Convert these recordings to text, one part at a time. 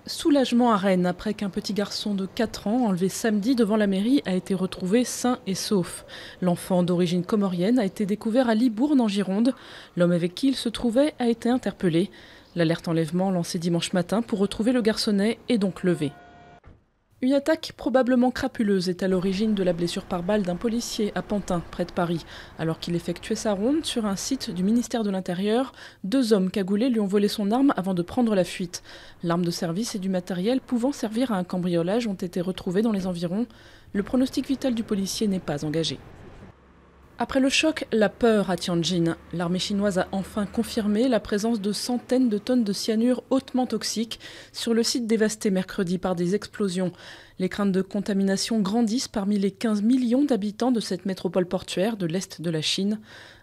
Soulagement à Rennes après qu'un petit garçon de 4 ans, enlevé samedi devant la mairie, a été retrouvé sain et sauf. L'enfant d'origine comorienne a été découvert à Libourne en Gironde. L'homme avec qui il se trouvait a été interpellé. L'alerte enlèvement lancée dimanche matin pour retrouver le garçonnet est donc levée. Une attaque probablement crapuleuse est à l'origine de la blessure par balle d'un policier à Pantin, près de Paris. Alors qu'il effectuait sa ronde sur un site du ministère de l'Intérieur, 2 hommes cagoulés lui ont volé son arme avant de prendre la fuite. L'arme de service et du matériel pouvant servir à un cambriolage ont été retrouvés dans les environs. Le pronostic vital du policier n'est pas engagé. Après le choc, la peur à Tianjin. L'armée chinoise a enfin confirmé la présence de centaines de tonnes de cyanure hautement toxique sur le site dévasté mercredi par des explosions. Les craintes de contamination grandissent parmi les 15 millions d'habitants de cette métropole portuaire de l'Est de la Chine.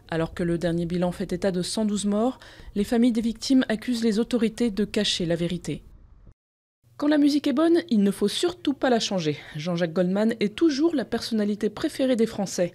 Alors que le dernier bilan fait état de 112 morts, les familles des victimes accusent les autorités de cacher la vérité. Quand la musique est bonne, il ne faut surtout pas la changer. Jean-Jacques Goldman est toujours la personnalité préférée des Français.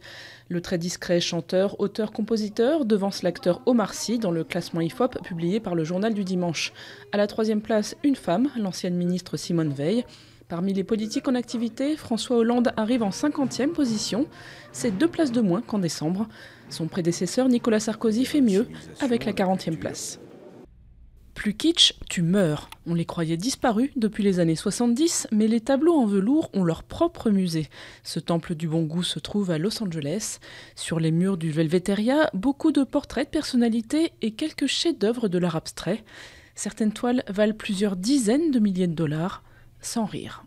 Le très discret chanteur, auteur, compositeur devance l'acteur Omar Sy dans le classement IFOP publié par le Journal du Dimanche. À la 3e place, une femme, l'ancienne ministre Simone Veil. Parmi les politiques en activité, François Hollande arrive en 50e position. C'est 2 places de moins qu'en décembre. Son prédécesseur Nicolas Sarkozy fait mieux, avec la 40e place. Plus kitsch, tu meurs. On les croyait disparus depuis les années 70, mais les tableaux en velours ont leur propre musée. Ce temple du bon goût se trouve à Los Angeles. Sur les murs du Velveteria, beaucoup de portraits de personnalités et quelques chefs-d'œuvre de l'art abstrait. Certaines toiles valent plusieurs dizaines de milliers de dollars, sans rire.